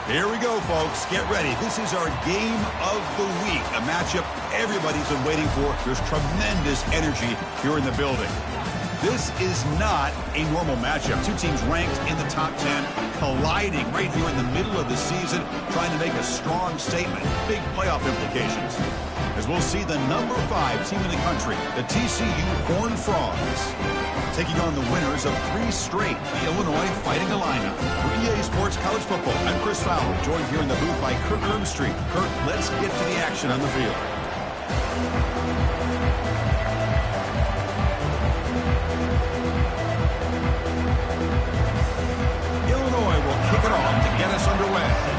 Here we go, folks. Get ready. This is our game of the week, a matchup everybody's been waiting for. There's tremendous energy here in the building. This is not a normal matchup. Two teams ranked in the top 10, colliding right here in the middle of the season, trying to make a strong statement. Big playoff implications. As we'll see the number 5 team in the country, the TCU Horned Frogs, taking on the winners of 3 straight, the Illinois Fighting Illini. For EA Sports College Football, I'm Chris Fowler, joined here in the booth by Kirk Ermstreet. Kirk, let's get to the action on the field. Illinois will kick it off to get us underway.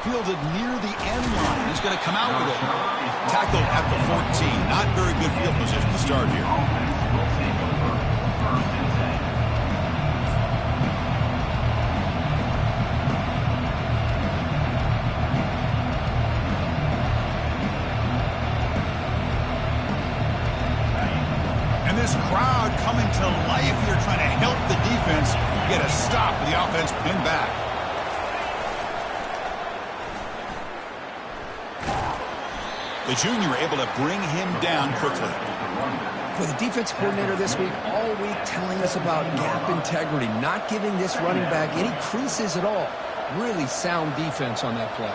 Fielded near the end line. He's going to come out with it. Tackled at the 14. Not very good field position to start here. And this crowd coming to life here, trying to help the defense get a stop with the offense pinned back. The junior able to bring him down quickly. For the defense coordinator this week, all week telling us about gap integrity, not giving this running back any creases at all. Really sound defense on that play.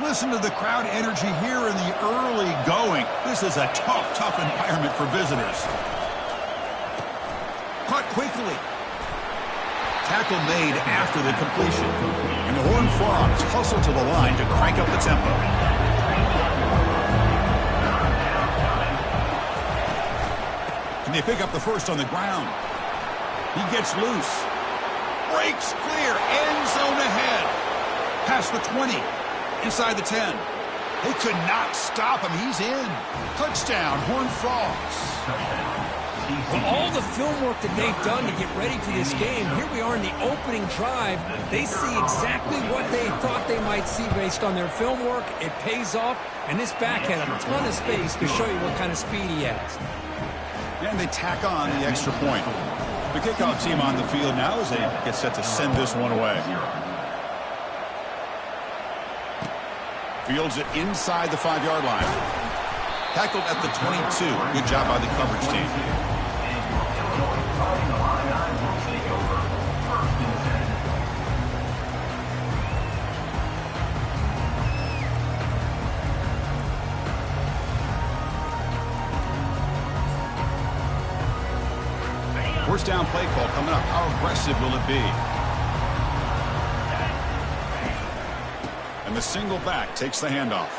Listen to the crowd energy here in the early going. This is a tough environment for visitors. Caught quickly. Tackle made after the completion. And the Horned Frogs hustle to the line to crank up the tempo. And they pick up the first on the ground. He gets loose. Breaks clear. End zone ahead. Past the 20. Inside the 10. They could not stop him. He's in. Touchdown, Horned Frogs. Well, all the film work that they've done to get ready for this game, here we are in the opening drive. They see exactly what they thought they might see based on their film work. It pays off, and this back had a ton of space to show you what kind of speed he has. And they tack on the extra point. The kickoff team on the field now as they get set to send this one away. Fields it inside the 5-yard line. Tackled at the 22. Good job by the coverage team. First down play call coming up. How aggressive will it be? And the single back takes the handoff.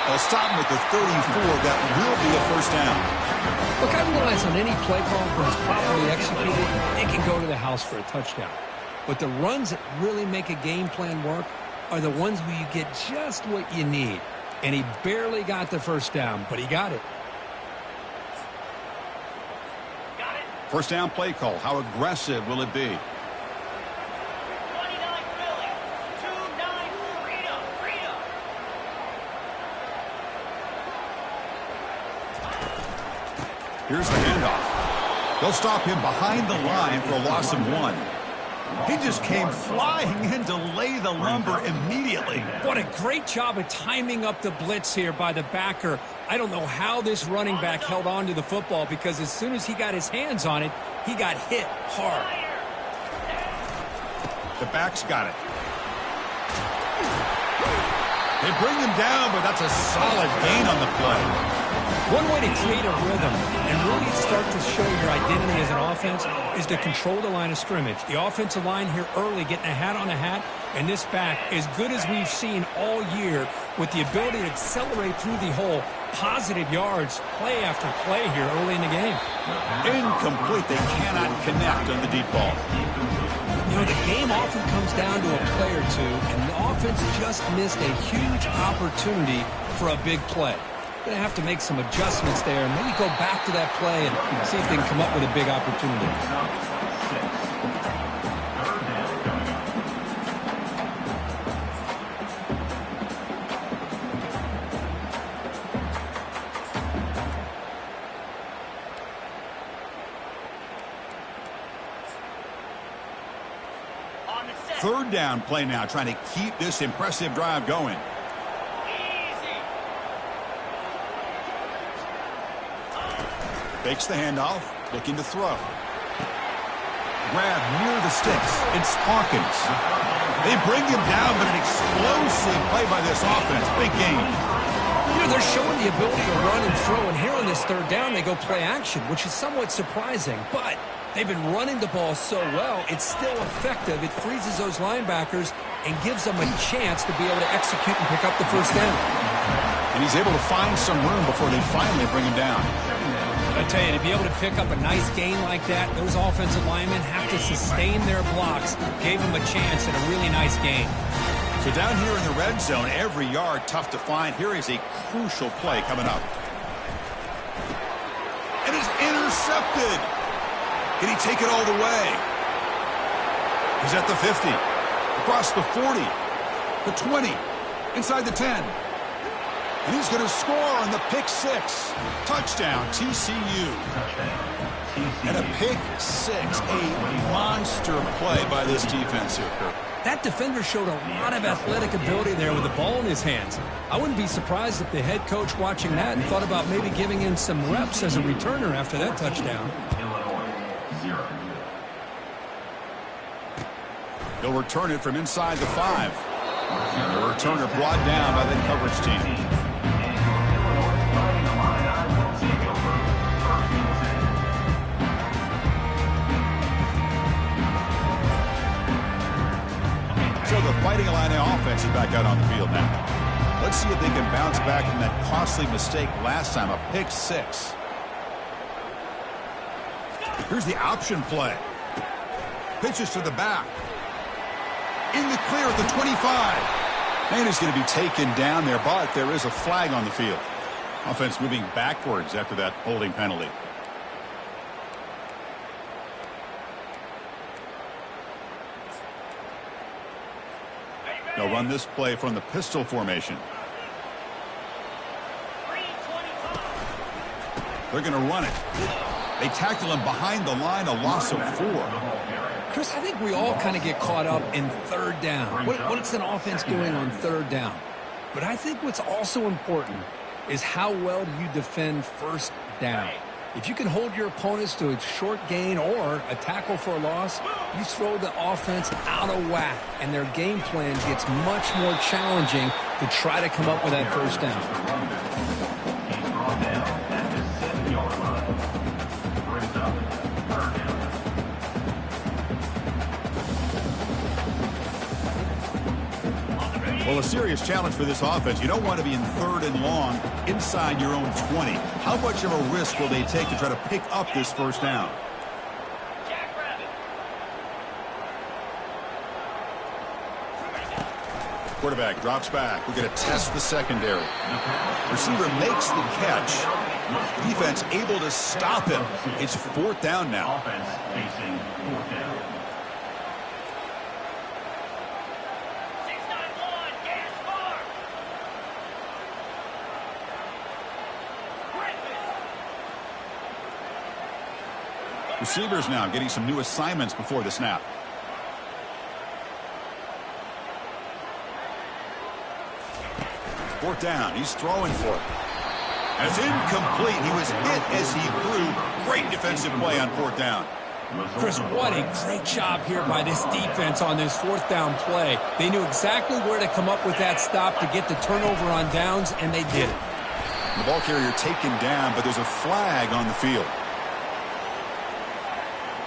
They'll stop him with the 34. That will be a first down. Look, I realize on any play call when it's properly executed, it can go to the house for a touchdown. But the runs that really make a game plan work are the ones where you get just what you need. And he barely got the first down, but he got it. First down play call. How aggressive will it be? Here's the handoff. They'll stop him behind the line for a loss of 1. He just came flying in to lay the lumber immediately. What a great job of timing up the blitz here by the backer. I don't know how this running back held on to the football because as soon as he got his hands on it, he got hit hard. The back's got it. They bring him down, but that's a solid gain on the play. One way to create a rhythm and really start to show your identity as an offense is to control the line of scrimmage. The offensive line here early getting a hat on a hat, and this back, as good as we've seen all year, with the ability to accelerate through the hole, positive yards, play after play here early in the game. Incomplete. They cannot connect on the deep ball. You know, the game often comes down to a play or two, and the offense just missed a huge opportunity for a big play. Going to have to make some adjustments there and maybe go back to that play and see if they can come up with a big opportunity. third down play now, trying to keep this impressive drive going. Fakes the handoff, looking to throw. Grab near the sticks. It's Hawkins. They bring him down, but an explosive play by this offense. Big gain. You know, they're showing the ability to run and throw, and here on this third down, they go play action, which is somewhat surprising. But they've been running the ball so well, it's still effective. It freezes those linebackers and gives them a chance to be able to execute and pick up the first down. And he's able to find some room before they finally bring him down. I tell you, to be able to pick up a nice gain like that, those offensive linemen have to sustain their blocks. Gave them a chance at a really nice gain. So down here in the red zone, every yard tough to find. Here is a crucial play coming up. And it's intercepted. Can he take it all the way? He's at the 50. Across the 40. The 20. Inside the 10. And he's going to score on the pick six. Touchdown, TCU. And a pick six. A monster play by this defense here, Kirk. That defender showed a lot of athletic ability there with the ball in his hands. I wouldn't be surprised if the head coach watching that and thought about maybe giving him some reps as a returner after that touchdown. He'll return it from inside the 5. And the returner brought down by the coverage team. So the Fighting Illini offense is back out on the field now. Let's see if they can bounce back from that costly mistake last time, a pick six. Here's the option play. Pitches to the back. In the clear at the 25. And he's going to be taken down there, but there is a flag on the field. Offense moving backwards after that holding penalty. They'll run this play from the pistol formation. They're going to run it. They tackle him behind the line, a loss of 4. Chris, I think we all kind of get caught up in third down. What's an offense doing on third down? But I think what's also important is how well do you defend first down. If you can hold your opponents to a short gain or a tackle for a loss, you throw the offense out of whack, and their game plan gets much more challenging to try to come up with that first down. Well, a serious challenge for this offense. You don't want to be in third and long inside your own 20. How much of a risk will they take to try to pick up this first down? Quarterback drops back. We're going to test the secondary. Receiver makes the catch. Defense able to stop him. It's fourth down now. Offense facing fourth down. Receivers now getting some new assignments before the snap. Fourth down. He's throwing for it. And it's incomplete. He was hit as he threw. Great defensive play on fourth down. Chris, what a great job here by this defense on this fourth down play. They knew exactly where to come up with that stop to get the turnover on downs, and they did it. The ball carrier taken down, but there's a flag on the field.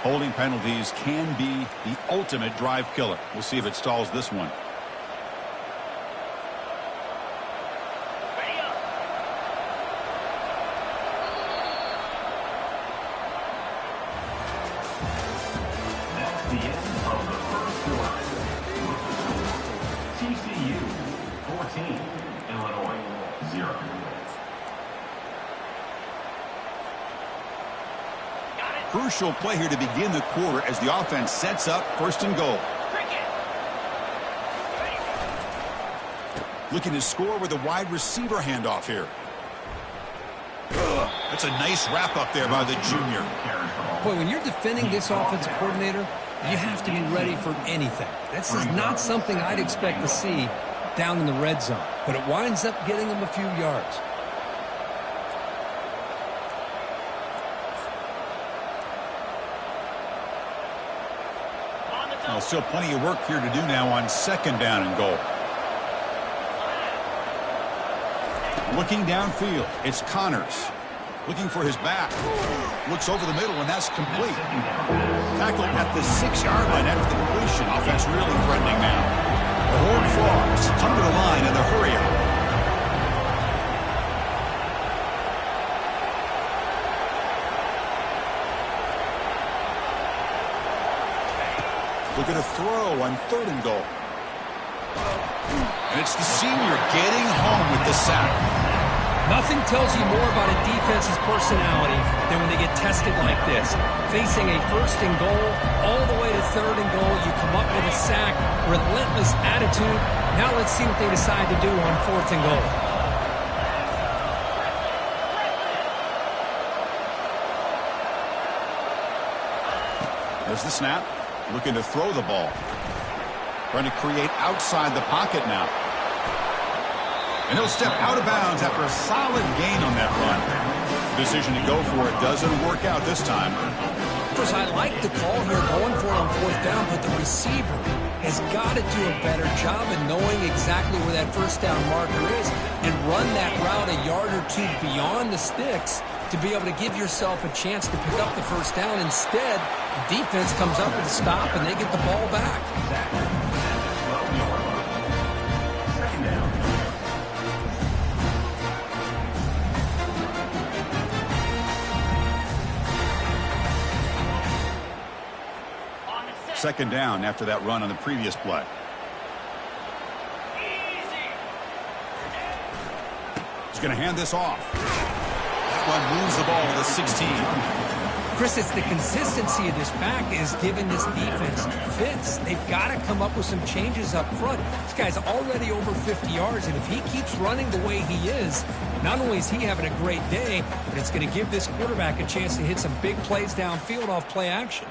Holding penalties can be the ultimate drive killer. We'll see if it stalls this one. That's the end of the first quarter. TCU 14, Illinois 0. Crucial play here to begin the quarter as the offense sets up first and goal. Looking to score with a wide receiver handoff here. That's a nice wrap up there by the junior. Boy, when you're defending this offensive coordinator, you have to be ready for anything. This is not something I'd expect to see down in the red zone, but it winds up getting them a few yards. Well, still plenty of work here to do now on 2nd down and goal. Looking downfield, it's Connors. Looking for his back. Looks over the middle, and that's complete. Tackled at the 6-yard line after the completion. Offense really threatening now. The Horned Frogs come to the line in the hurry-up. Look at a throw on 3rd and goal. And it's the senior getting home with the sack. Nothing tells you more about a defense's personality than when they get tested like this. Facing a 1st and goal, all the way to 3rd and goal, you come up with a sack, relentless attitude. Now let's see what they decide to do on 4th and goal. There's the snap. Looking to throw the ball. Trying to create outside the pocket now. And he'll step out of bounds after a solid gain on that run. Decision to go for it doesn't work out this time. Of course, I like the call here going for it on 4th down, but the receiver has got to do a better job of knowing exactly where that 1st down marker is and run that route a yard or 2 beyond the sticks to be able to give yourself a chance to pick up the 1st down. Instead, the defense comes up with a stop and they get the ball back. Second down after that run on the previous play. He's going to hand this off. That one moves the ball to the 16. Chris, it's the consistency of this back is giving this defense fits. They've got to come up with some changes up front. This guy's already over 50 yards, and if he keeps running the way he is, not only is he having a great day, but it's going to give this quarterback a chance to hit some big plays downfield off play action.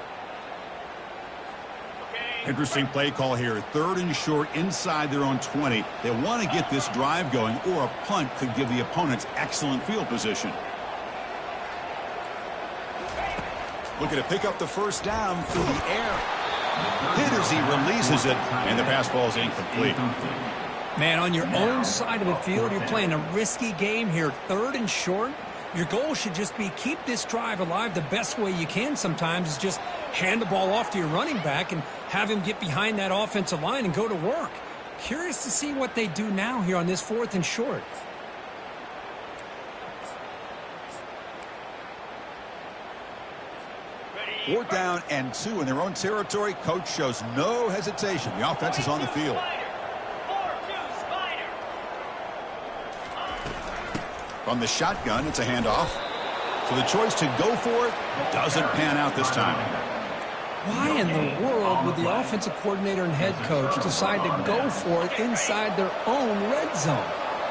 Interesting play call here. 3rd and short inside their own 20. They want to get this drive going, or a punt could give the opponents excellent field position. Looking to pick up the 1st down through the air. Hit as he releases it, and the pass ball is incomplete. Man, on your own side of the field, you're playing a risky game here. 3rd and short. Your goal should just be keep this drive alive. The best way you can sometimes is just hand the ball off to your running back and have him get behind that offensive line and go to work. Curious to see what they do now here on this 4th and short. Fourth down and 2 in their own territory. Coach shows no hesitation. The offense is on the field. From the shotgun, it's a handoff. So the choice to go for it doesn't pan out this time. Why in the world would the offensive coordinator and head coach decide to go for it inside their own red zone?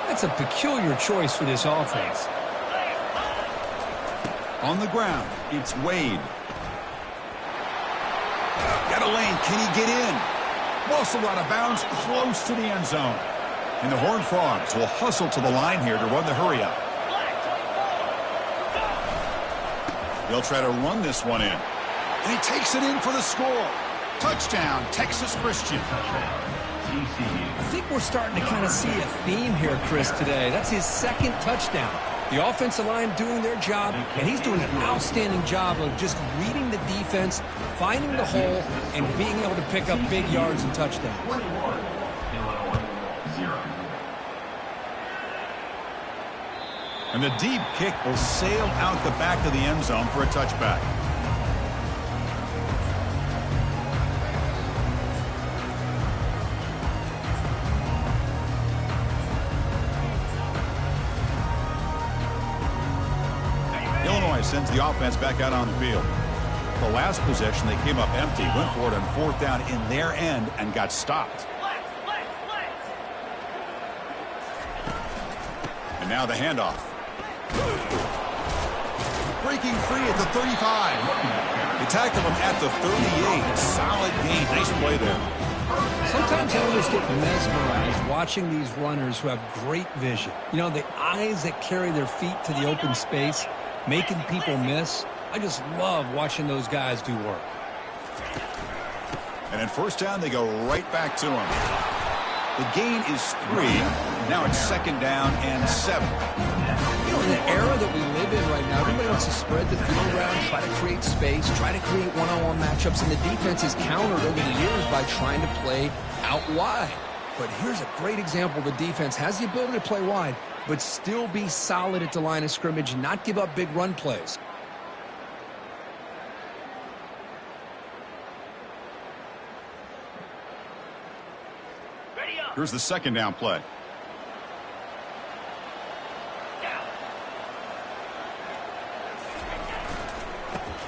That's a peculiar choice for this offense. On the ground, it's Wade. Got a lane. Can he get in? Muscled out of bounds close to the end zone. And the Horned Frogs will hustle to the line here to run the hurry-up. They'll try to run this one in. And he takes it in for the score. Touchdown, Texas Christian. I think we're starting to kind of see a theme here, Chris, today. That's his 2nd touchdown. The offensive line doing their job, and he's doing an outstanding job of just reading the defense, finding the hole, and being able to pick up big yards and touchdowns. And the deep kick will sail out the back of the end zone for a touchback. Illinois sends the offense back out on the field. The last possession, they came up empty, went for it on 4th down in their end and got stopped. And now the handoff. Breaking free at the 35. They tackle him at the 38. Solid gain. Nice play there. Sometimes I almost get mesmerized watching these runners who have great vision. You know, the eyes that carry their feet to the open space, making people miss. I just love watching those guys do work. And in first down, they go right back to him. The gain is 3. Now it's second down and 7. You know, in the era that we live in right now, everybody wants to spread the field around, try to create space, try to create one-on-one matchups, and the defense is countered over the years by trying to play out wide. But here's a great example. The defense has the ability to play wide, but still be solid at the line of scrimmage, not give up big run plays. Here's the second down play.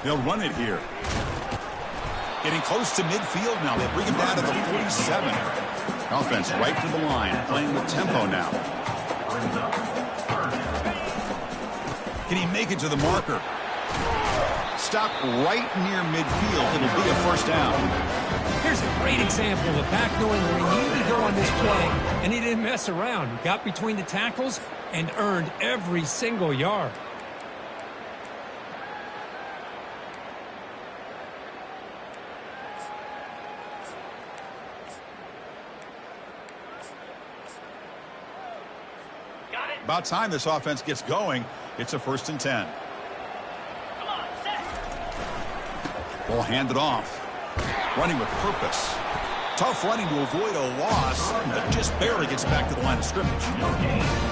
They'll run it here. Getting close to midfield now. They bring him down to the 47. Offense right to the line, playing with tempo now. Can he make it to the marker? Stop right near midfield. It'll be a first down. Here's a great example of a back knowing where he needed to go on this play, and he didn't mess around. He got between the tackles and earned every single yard. About time this offense gets going. It's a 1st and 10. Ball handed off. Running with purpose. Tough running to avoid a loss, but just barely gets back to the line of scrimmage.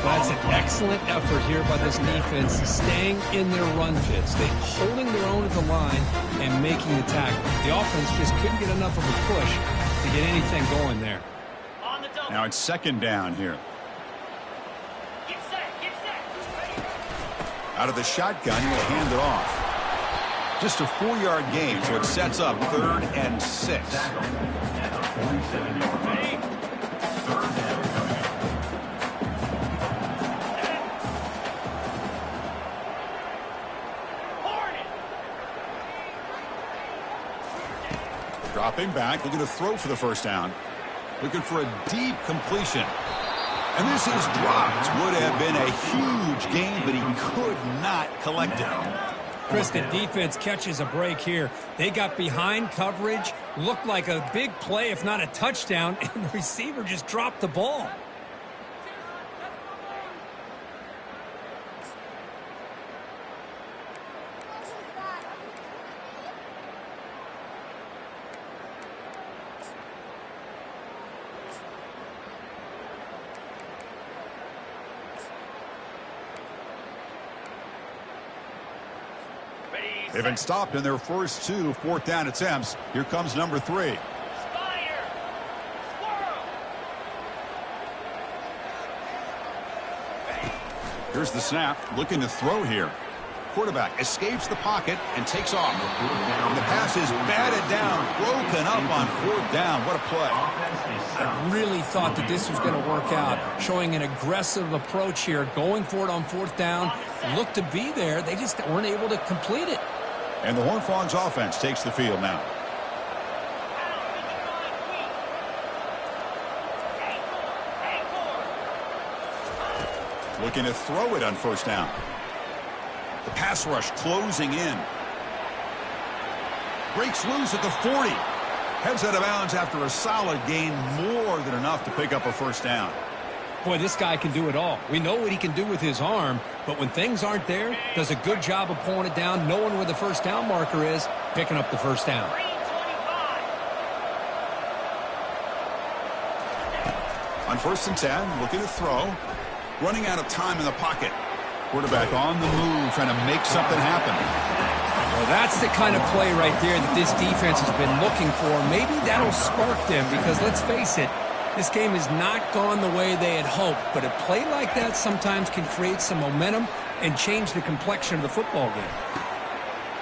That's an excellent effort here by this defense, staying in their run fits. They holding their own at the line and making the tackle. The offense just couldn't get enough of a push to get anything going there. Now it's second down here. Out of the shotgun, he'll hand it off. Just a 4-yard gain, so it sets up 3rd and 6. Dropping back, looking to throw for the first down. Looking for a deep completion. And this is dropped. Would have been a huge gain, but he could not collect it. Chris, the defense catches a break here. They got behind coverage, looked like a big play, if not a touchdown, and the receiver just dropped the ball. They've been stopped in their first 2 4th down attempts. Here comes number 3. Here's the snap. Looking to throw here. Quarterback escapes the pocket and takes off. And the pass is batted down, broken up on 4th down. What a play. I really thought that this was going to work out, showing an aggressive approach here, going for it on 4th down. Looked to be there. They just weren't able to complete it. And the Horned Frogs offense takes the field now. Looking to throw it on 1st down. The pass rush closing in. Breaks loose at the 40. Heads out of bounds after a solid gain, more than enough to pick up a 1st down. Boy, this guy can do it all. We know what he can do with his arm, but when things aren't there, does a good job of pulling it down, knowing where the 1st down marker is, picking up the 1st down. On 1st and 10, looking to throw. Running out of time in the pocket. Quarterback on the move, trying to make something happen. Well, that's the kind of play right there that this defense has been looking for. Maybe that'll spark them because, let's face it, this game has not gone the way they had hoped. But a play like that sometimes can create some momentum and change the complexion of the football game.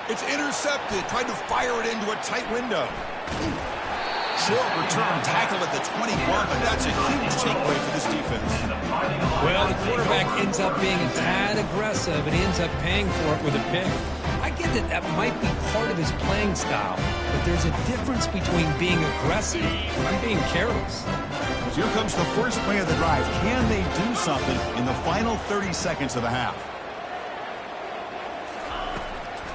It's intercepted. Tried to fire it into a tight window. Short return tackle at the 21, but that's a huge takeaway for this defense. Well, the quarterback ends up being a tad aggressive, and he ends up paying for it with a pick. I get that that might be part of his playing style, but there's a difference between being aggressive and being careless. So here comes the first play of the drive. Can they do something in the final 30 seconds of the half?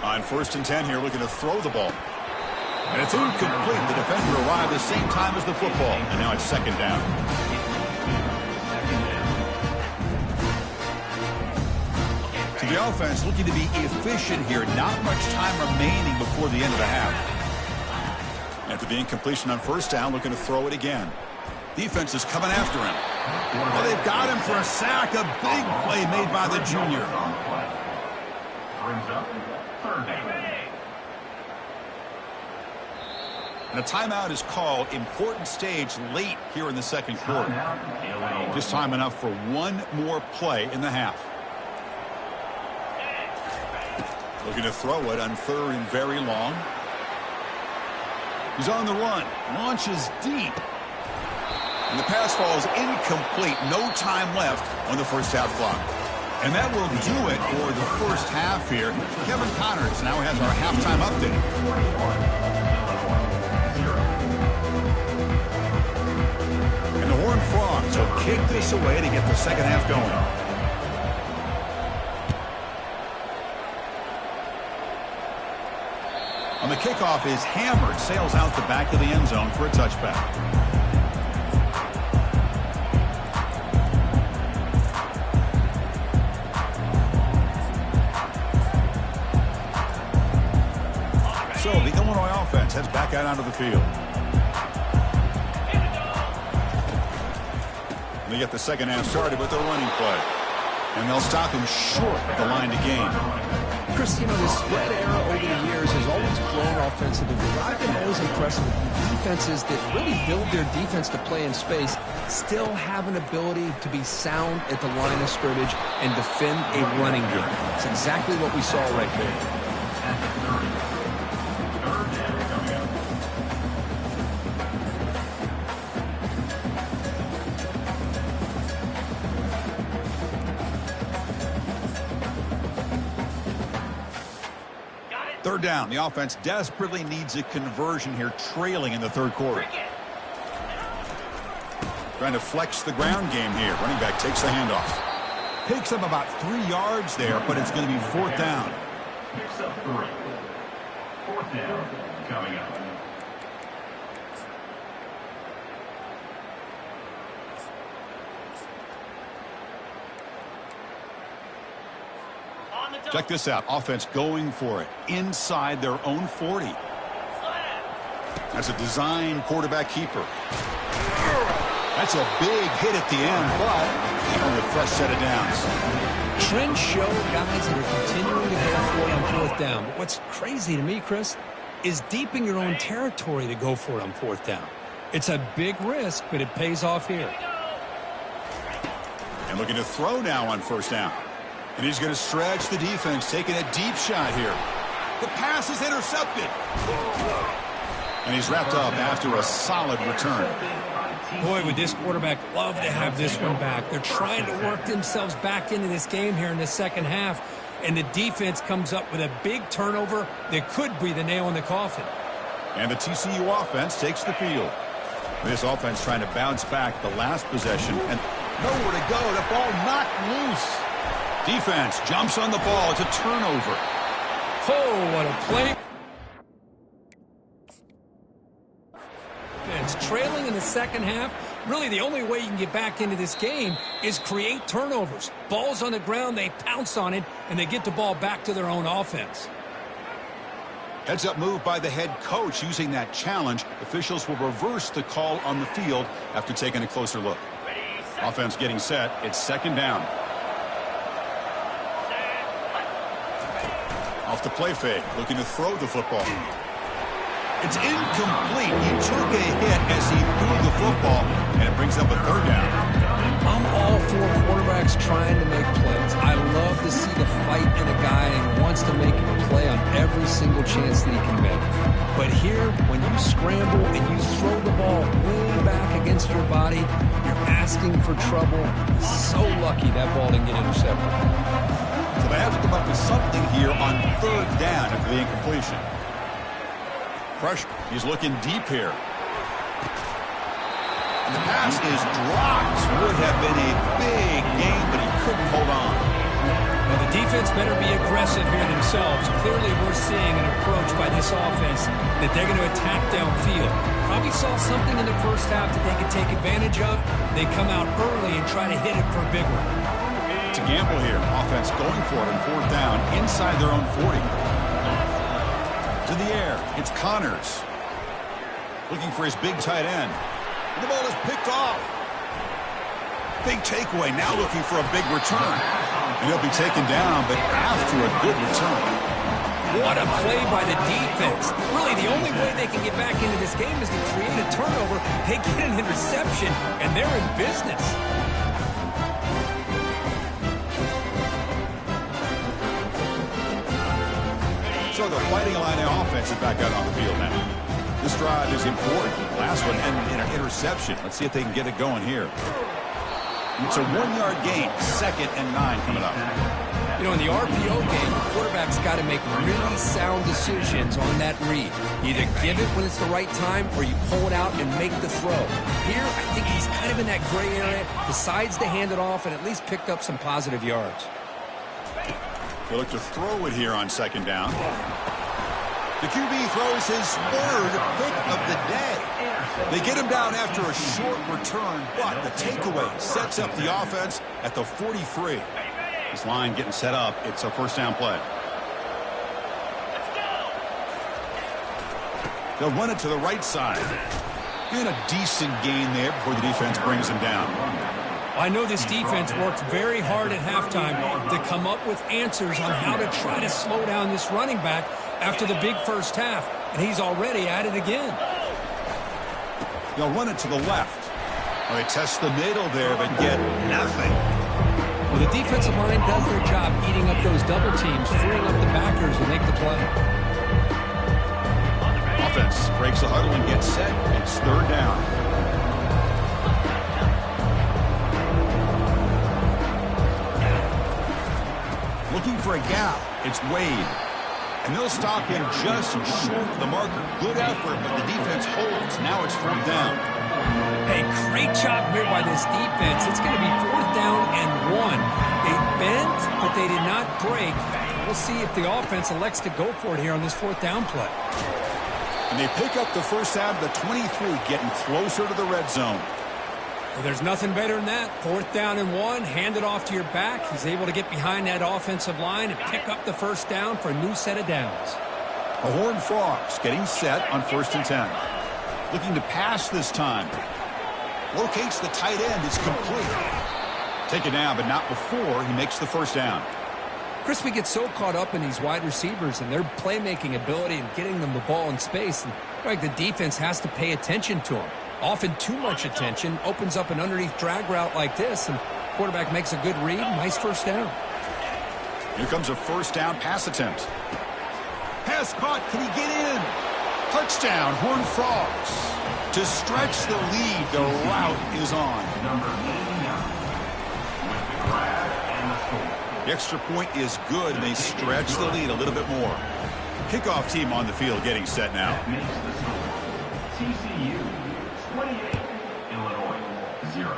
On 1st and 10 here, looking to throw the ball. And it's incomplete. The defender arrived at the same time as the football. And now it's 2nd down. So the offense looking to be efficient here. Not much time remaining before the end of the half. After the incompletion on 1st down, looking to throw it again. Defense is coming after him. Well, they've got him for a sack. A big play made by the junior. Brings up 3rd down. And a timeout is called. Important stage late here in the 2nd quarter. Just time enough for one more play in the half. Looking to throw it on 3rd and very long. He's on the run. Launches deep. And the pass falls incomplete. No time left on the 1st half clock. And that will do it for the 1st half here. Kevin Connors now has our halftime update. And the Horned Frogs will kick this away to get the 2nd half going. On the kickoff is hammered, sails out the back of the end zone for a touchback. So the Illinois offense heads back out onto the field. They get the 2nd half started with their running play. And they'll stop him short of the line to gain. Chris, you know, the spread era over the years has always grown offensively. What I've been always impressed with defenses that really build their defense to play in space still have an ability to be sound at the line of scrimmage and defend a running game. It's exactly what we saw right there. Third down. The offense desperately needs a conversion here, trailing in the 3rd quarter. Trying to flex the ground game here. Running back takes the handoff. Picks up about 3 yards there, but it's going to be 4th down. Picks up 3. 4th down coming up. Check this out. Offense going for it inside their own 40. That's a design quarterback keeper. That's a big hit at the end, but on the fresh set of downs. Trends show guys that are continuing to go for it on 4th down. But what's crazy to me, Chris, is deep in your own territory to go for it on 4th down. It's a big risk, but it pays off here. And looking to throw now on 1st down. And he's going to stretch the defense, taking a deep shot here. The pass is intercepted. And he's wrapped up after a solid return. Boy, would this quarterback love to have this one back. They're trying to work themselves back into this game here in the 2nd half. And the defense comes up with a big turnover that could be the nail in the coffin. And the TCU offense takes the field. This offense trying to bounce back the last possession. And nowhere to go. The ball knocked loose. Defense jumps on the ball. It's a turnover. Oh, what a play. It's trailing in the 2nd half. Really, the only way you can get back into this game is create turnovers. Ball's on the ground, they pounce on it, and they get the ball back to their own offense. Heads up move by the head coach using that challenge. Officials will reverse the call on the field after taking a closer look. Offense getting set. It's 2nd down. Off the play fake, looking to throw the football. It's incomplete. He took a hit as he threw the football, and it brings up a 3rd down. I'm all for quarterbacks trying to make plays. I love to see the fight in a guy and wants to make a play on every single chance that he can make. But here, when you scramble and you throw the ball way back against your body, you're asking for trouble. So lucky that ball didn't get intercepted. So they have to come up with something here on third down after the incompletion. Pressure. He's looking deep here. And the pass is dropped. Would have been a big game, but he couldn't hold on. Well, the defense better be aggressive here themselves. Clearly, we're seeing an approach by this offense that they're going to attack downfield. Probably saw something in the first half that they could take advantage of. They come out early and try to hit it for a big one. It's a gamble here. Offense going for it on fourth down inside their own 40. To the air. It's Connors. Looking for his big tight end. And the ball is picked off. Big takeaway. Now looking for a big return. And he'll be taken down, but after a good return. What a play by the defense. Really, the only way they can get back into this game is to create a turnover. They get an interception, and they're in business. So the Fighting Illini offense is back out on the field now. This drive is important. Last one ended in an interception. Let's see if they can get it going here. It's a 1-yard gain. 2nd and 9 coming up. You know, in the RPO game, the quarterback's got to make really sound decisions on that read. Either give it when it's the right time or you pull it out and make the throw. Here, I think he's kind of in that gray area, decides to hand it off and at least picked up some positive yards. They look to throw it here on 2nd down. The QB throws his 3rd pick of the day. They get him down after a short return, but the takeaway sets up the offense at the 43. This line getting set up. It's a first down play. They'll run it to the right side. And a decent gain there before the defense brings him down. I know this defense worked very hard at halftime to come up with answers on how to try to slow down this running back after the big first half, and he's already at it again. They'll run it to the left. Well, they test the middle there, but get nothing. Well, the defensive line does their job eating up those double teams, freeing up the backers to make the play. Offense breaks the huddle and gets set. It's 3rd down. Looking for a gap. It's Wade. And they'll stop him just short of the marker. Good effort, but the defense holds. Now it's 4th down. Hey, great job here by this defense. It's going to be 4th down and 1. They bent, but they did not break. We'll see if the offense elects to go for it here on this 4th down play. And they pick up the first down to the 23, getting closer to the red zone. Well, there's nothing better than that. 4th down and 1, hand it off to your back. He's able to get behind that offensive line and pick up the first down for a new set of downs. The Horned Frogs getting set on 1st and 10. Looking to pass this time. Locates the tight end. It's complete. Take it down, but not before he makes the first down. Chris, we get so caught up in these wide receivers and their playmaking ability and getting them the ball in space. And like the defense has to pay attention to them. Often too much attention, opens up an underneath drag route like this, and quarterback makes a good read. Nice first down. Here comes a first down pass attempt. Pass caught. Can he get in? Touchdown, Horned Frogs. To stretch the lead, the route is on. Number 89 with the grab and the score. The extra point is good, and they stretch the lead a little bit more. Kickoff team on the field getting set now. That makes the score. TCU 28, Illinois 0.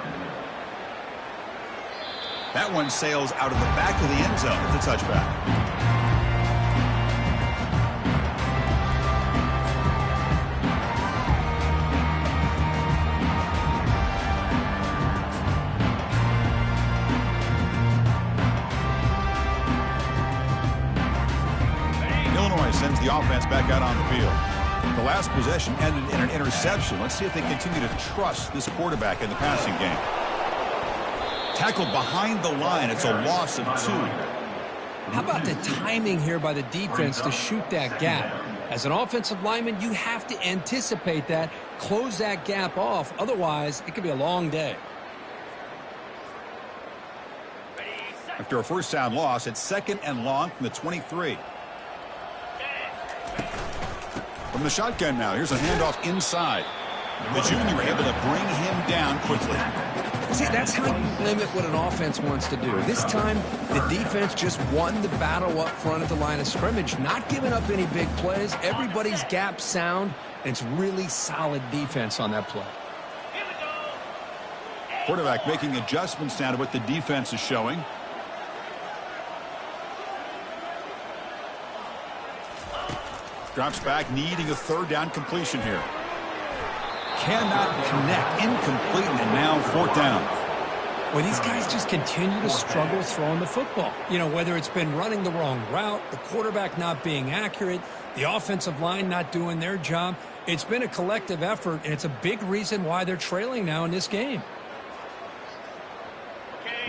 That one sails out of the back of the end zone. It's a touchback. Illinois sends the offense back out on the field. The last possession ended in an interception. Let's see if they continue to trust this quarterback in the passing game. Tackled behind the line. It's a loss of 2. How about the timing here by the defense to shoot that gap? As an offensive lineman, you have to anticipate that, close that gap off. Otherwise, it could be a long day. After a first down loss, it's 2nd and long from the 23. From the shotgun now, here's a handoff inside. The junior able to bring him down quickly. See, that's how you limit what an offense wants to do. This time, the defense just won the battle up front at the line of scrimmage, not giving up any big plays. Everybody's gap sound, and it's really solid defense on that play. Quarterback making adjustments now to what the defense is showing. Drops back, needing a third down completion here. Cannot connect, incomplete, and now fourth down. Well, these guys just continue to struggle throwing the football. You know, whether it's been running the wrong route, the quarterback not being accurate, the offensive line not doing their job. It's been a collective effort, and it's a big reason why they're trailing now in this game.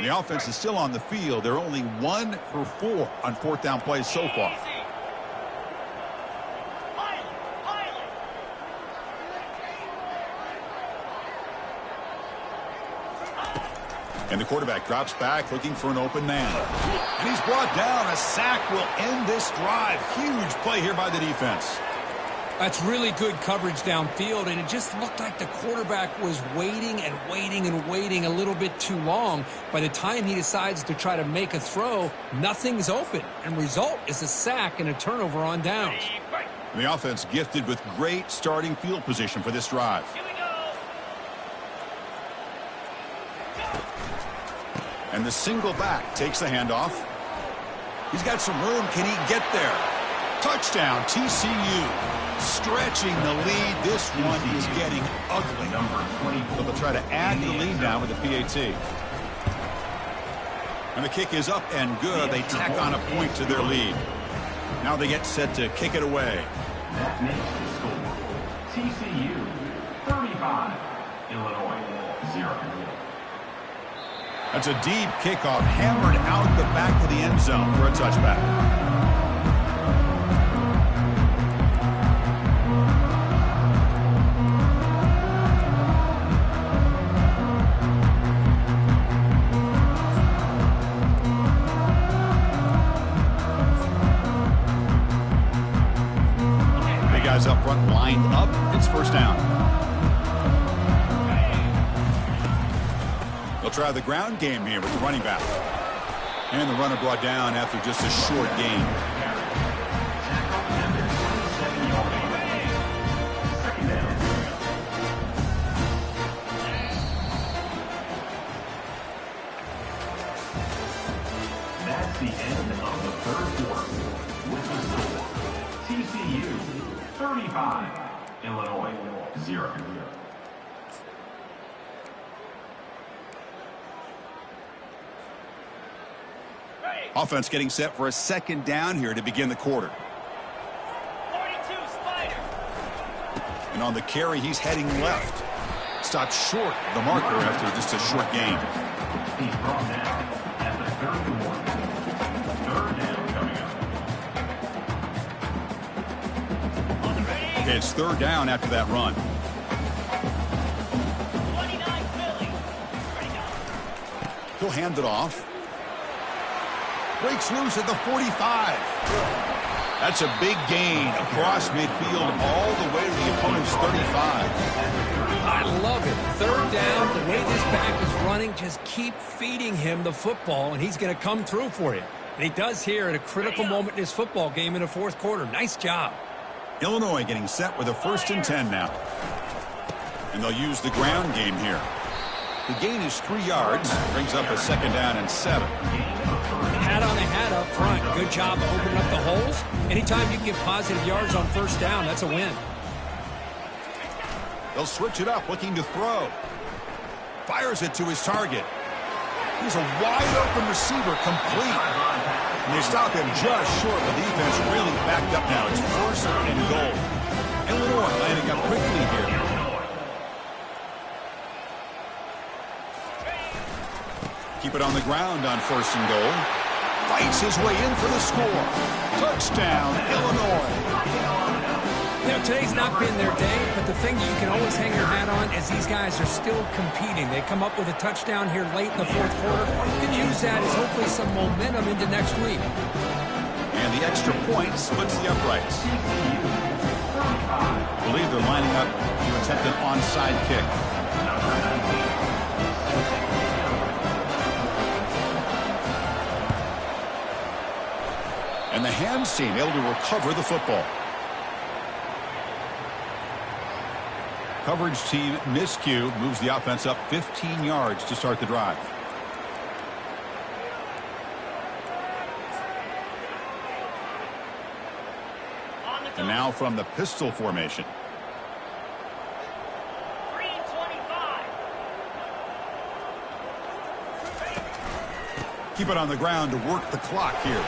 The offense is still on the field. They're only 1 for 4 on fourth down plays so far. And the quarterback drops back, looking for an open man. And he's brought down. A sack will end this drive. Huge play here by the defense. That's really good coverage downfield, and it just looked like the quarterback was waiting and waiting and waiting a little bit too long. By the time he decides to try to make a throw, nothing's open. And result is a sack and a turnover on downs. And the offense gifted with great starting field position for this drive. And the single back takes the handoff. He's got some room. Can he get there? Touchdown, TCU. Stretching the lead. This one is getting ugly. So they'll try to add the lead now with the PAT. And the kick is up and good. They tack on a point to their lead. Now they get set to kick it away. That makes the score. TCU 35, Illinois 0. That's a deep kickoff, hammered out the back of the end zone for a touchback. Big guys up front lined up. It's first down. They'll try the ground game here with the running back. And the runner brought down after just a short gain. That's the end of the third quarter. With the score, TCU 35, Illinois 0. Offense getting set for a second down here to begin the quarter. 42 Spider. And on the carry, he's heading left. Stopped short of the marker after just a short gain. He's brought down at the 31. Third down coming up. Okay, it's third down after that run. 29 Philly. Ready go. He'll hand it off. Breaks loose at the 45. That's a big gain across midfield all the way to the opponent's 35. I love it. Third down, the way this back is running, just keep feeding him the football, and he's going to come through for you. And he does here at a critical moment in this football game in the fourth quarter. Nice job. Illinois getting set with a 1st and 10 now. And they'll use the ground game here. The gain is 3 yards. Brings up a second down and 7. Hat on the hat up front. Good job opening up the holes. Anytime you can get positive yards on first down, that's a win. They'll switch it up, looking to throw. Fires it to his target. He's a wide-open receiver, complete. And they stop him just short. The defense really backed up now. It's 1st and goal. Illinois landing up quickly here. Keep it on the ground on 1st and goal. Fights his way in for the score. Touchdown, Illinois. You know, today's not been their day, but the thing you can always hang your hat on is these guys are still competing. They come up with a touchdown here late in the fourth quarter. You can use that as hopefully some momentum into next week. And the extra point splits the uprights. I believe they're lining up to attempt an onside kick. defense team able to recover the football. Coverage team miscue moves the offense up 15 yards to start the drive. And now from the pistol formation. 3:25. Keep it on the ground to work the clock here.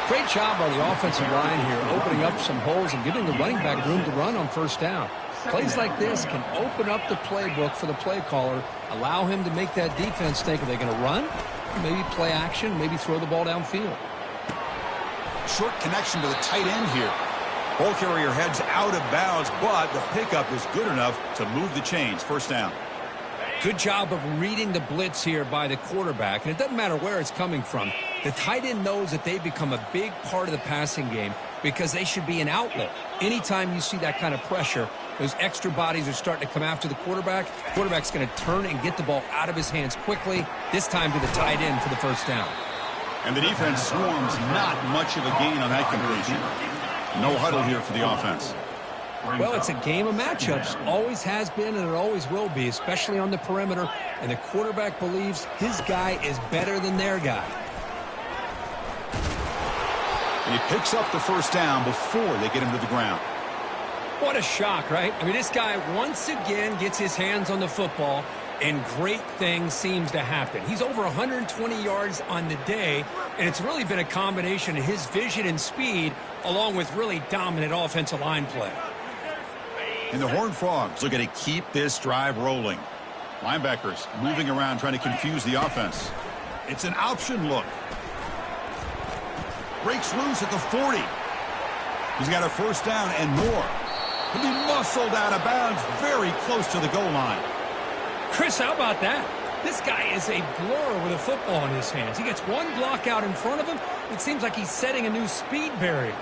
Great job by the offensive line here, opening up some holes and giving the running back room to run on first down. Plays like this can open up the playbook for the play caller, allow him to make that defense think, are they going to run? Maybe play action, maybe throw the ball downfield. Short connection to the tight end here. Ball carrier heads out of bounds, but the pickup is good enough to move the chains. First down. Good job of reading the blitz here by the quarterback, and it doesn't matter where it's coming from. The tight end knows that they become a big part of the passing game because they should be an outlet. Anytime you see that kind of pressure, those extra bodies are starting to come after the quarterback. Quarterback's going to turn and get the ball out of his hands quickly, this time to the tight end for the first down. And the defense swarms not much of a gain on that completion. No huddle here for the offense. Well, it's a game of matchups. Always has been and it always will be, especially on the perimeter. And the quarterback believes his guy is better than their guy. And he picks up the first down before they get him to the ground. What a shock, right? I mean, this guy once again gets his hands on the football, and great things seems to happen. He's over 120 yards on the day, and it's really been a combination of his vision and speed along with really dominant offensive line play. And the Horned Frogs looking to keep this drive rolling. Linebackers moving around trying to confuse the offense. It's an option look. Breaks loose at the 40. He's got a first down and more. He'll be muscled out of bounds very close to the goal line. Chris, how about that? This guy is a blur with a football in his hands. He gets one block out in front of him. It seems like he's setting a new speed barrier.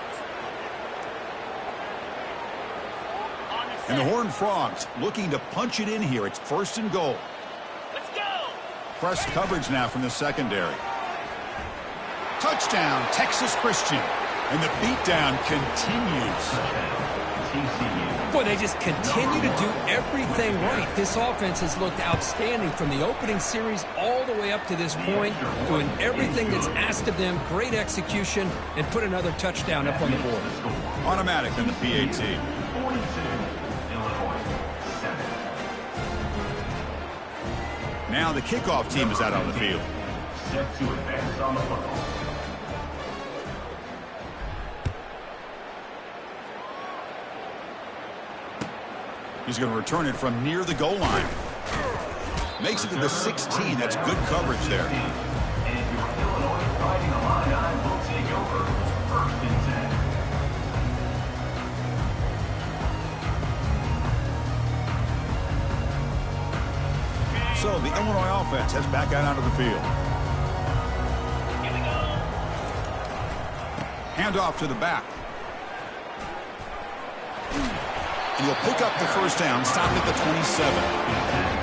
And the Horned Frogs looking to punch it in here. It's first and goal. Let's go. Press coverage now from the secondary. Touchdown, Texas Christian. And the beatdown continues. Boy, they just continue to do everything right. This offense has looked outstanding from the opening series all the way up to this point, doing everything that's asked of them, great execution, and put another touchdown up on the board. Automatic in the PAT. 42, Illinois 7. Now the kickoff team is out on the field. Set to advance on the football. He's going to return it from near the goal line. Makes it to the 16. That's good coverage there. And your Illinois Fighting Illini will take over first and 10. So the Illinois offense heads back out onto the field. Here we go. Handoff to the back. And he'll pick up the first down, stop at the 27.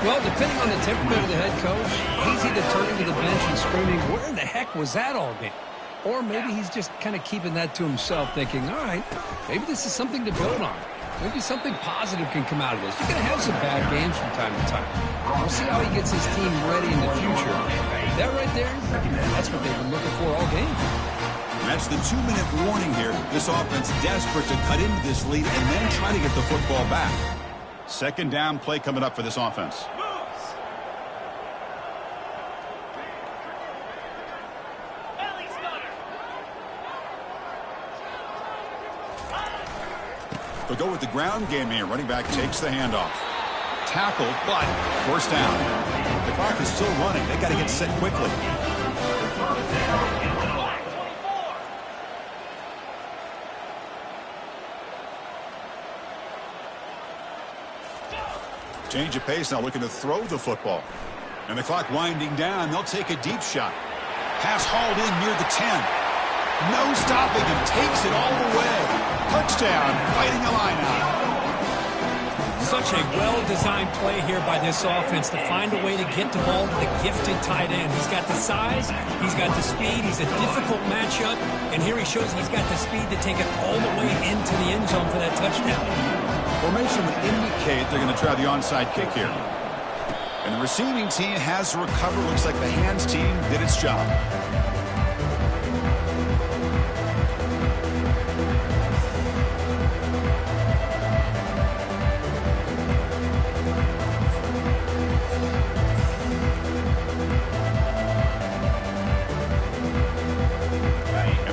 Well, depending on the temperament of the head coach, he's either turning to the bench and screaming, where in the heck was that all game? Or maybe he's just kind of keeping that to himself, thinking, all right, maybe this is something to build on. Maybe something positive can come out of this. You're going to have some bad games from time to time. We'll see how he gets his team ready in the future. That right there, that's what they've been looking for all game. That's the 2-minute warning here. This offense desperate to cut into this lead and then try to get the football back. Second down play coming up for this offense. Belly stutter. They'll go with the ground game here. Running back takes the handoff. Tackled, but first down. The clock is still running. They got to get set quickly. Change of pace now, looking to throw the football. And the clock winding down. They'll take a deep shot. Pass hauled in near the 10. No stopping him. Takes it all the way. Touchdown, Fighting Illini. Such a well-designed play here by this offense to find a way to get the ball to the gifted tight end. He's got the size, he's got the speed, he's a difficult matchup, and here he shows he's got the speed to take it all the way into the end zone for that touchdown. Formation would indicate they're going to try the onside kick here. And the receiving team has to recover. Looks like the hands team did its job.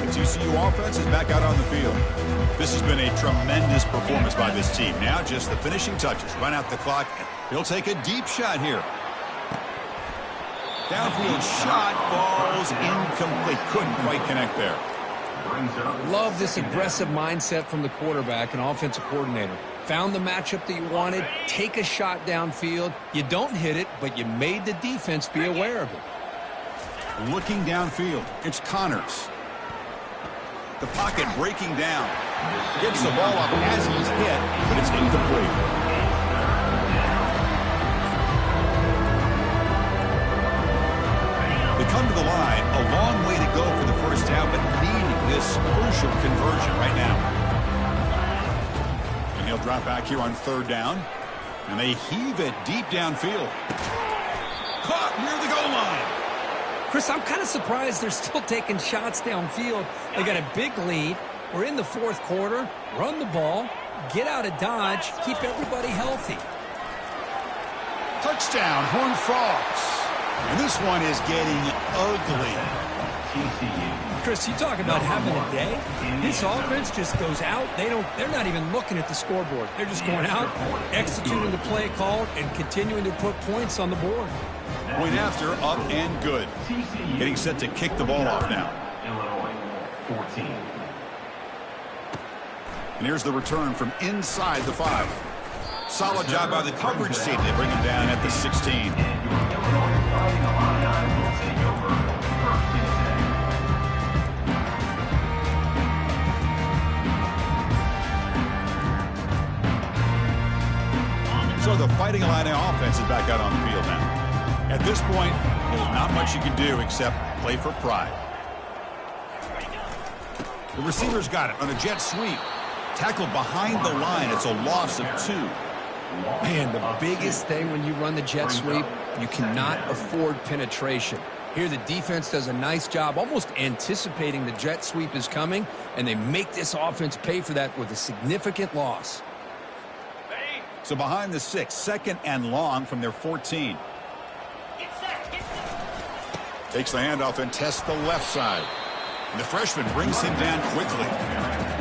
TCU offense is back out on the field. This has been a tremendous performance by this team. Now just the finishing touches. Run out the clock. He'll take a deep shot here. Downfield shot falls incomplete. Couldn't quite connect there. Love this aggressive mindset from the quarterback and offensive coordinator. Found the matchup that you wanted. Take a shot downfield. You don't hit it, but you made the defense be aware of it. Looking downfield. It's Connors. The pocket breaking down. Gets the ball up as he's hit, but it's incomplete. They come to the line. A long way to go for the first down, but needing this crucial conversion right now. And he'll drop back here on third down. And they heave it deep downfield. Caught near the goal line. Chris, I'm kind of surprised they're still taking shots downfield. They got a big lead. We're in the fourth quarter. Run the ball. Get out of Dodge. Keep everybody healthy. Touchdown, Horned Frogs. And this one is getting ugly. Chris, you talk about having a day. This offense just goes out. They're not even looking at the scoreboard. They're just going out, executing the play called, and continuing to put points on the board. Point after, up and good. Getting set to kick the ball off now. Illinois, 14. And here's the return from inside the 5. Solid job by the coverage team. They bring him down at the 16. So the Fighting Illini offense is back out on the field now. At this point, there's not much you can do except play for pride. The receiver's got it on a jet sweep. Tackled behind the line. It's a loss of 2. Man, the biggest thing when you run the jet sweep, you cannot afford penetration. Here the defense does a nice job almost anticipating the jet sweep is coming, and they make this offense pay for that with a significant loss. So behind the 6, second and long from their 14. Takes the handoff and tests the left side. And the freshman brings him down quickly.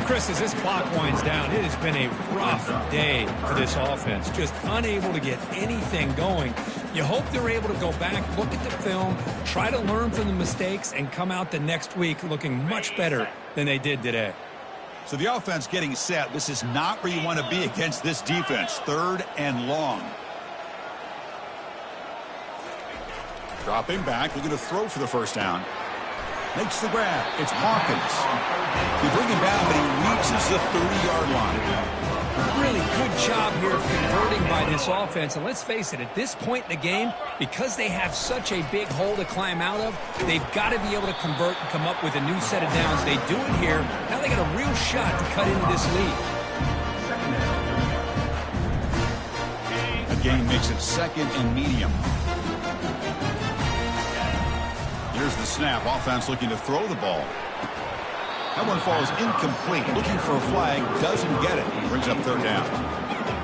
Chris, as this clock winds down, it has been a rough day for this offense. Just unable to get anything going. You hope they're able to go back, look at the film, try to learn from the mistakes, and come out the next week looking much better than they did today. So the offense getting set. This is not where you want to be against this defense. Third and long. Dropping back, looking to throw for the first down. Makes the grab. It's Hawkins. They bring him down, but he reaches the 30-yard line. Really good job here of converting by this offense. And let's face it, at this point in the game, because they have such a big hole to climb out of, they've got to be able to convert and come up with a new set of downs. They do it here. Now they got a real shot to cut into this lead. The game makes it second and medium. Here's the snap. Offense looking to throw the ball. That one falls incomplete. Looking for a flag. Doesn't get it. Brings up third down.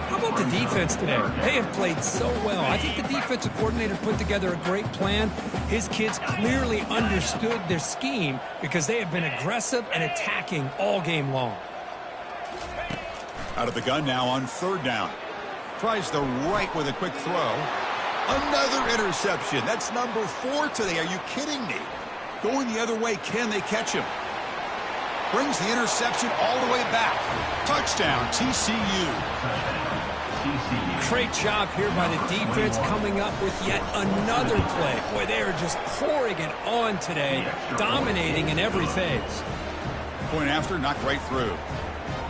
How about the defense today? They have played so well. I think the defensive coordinator put together a great plan. His kids clearly understood their scheme because they have been aggressive and attacking all game long. Out of the gun now on third down. Tries the right with a quick throw. Another interception. That's number 4 today. Are you kidding me? Going the other way. Can they catch him? Brings the interception all the way back. Touchdown, TCU. Great job here by the defense coming up with yet another play. Boy, they are just pouring it on today, dominating in every phase. Point after, knocked right through.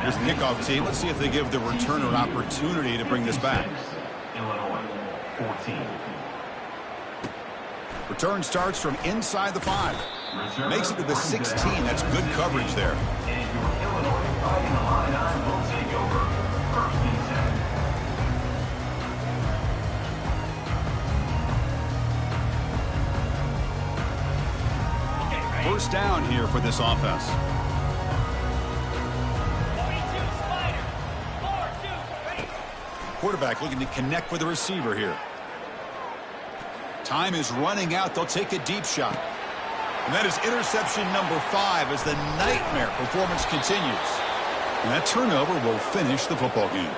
Here's the kickoff team. Let's see if they give the returner an opportunity to bring this back. Illinois, 14. Return starts from inside the 5. Makes it to the 16. That's good coverage there. And your Illinois Fighting Illini will take over. First and 10. First down here for this offense. 42 Spider. 4-2. Ready. Quarterback looking to connect with the receiver here. Time is running out. They'll take a deep shot. And that is interception number 5 as the nightmare performance continues. And that turnover will finish the football game.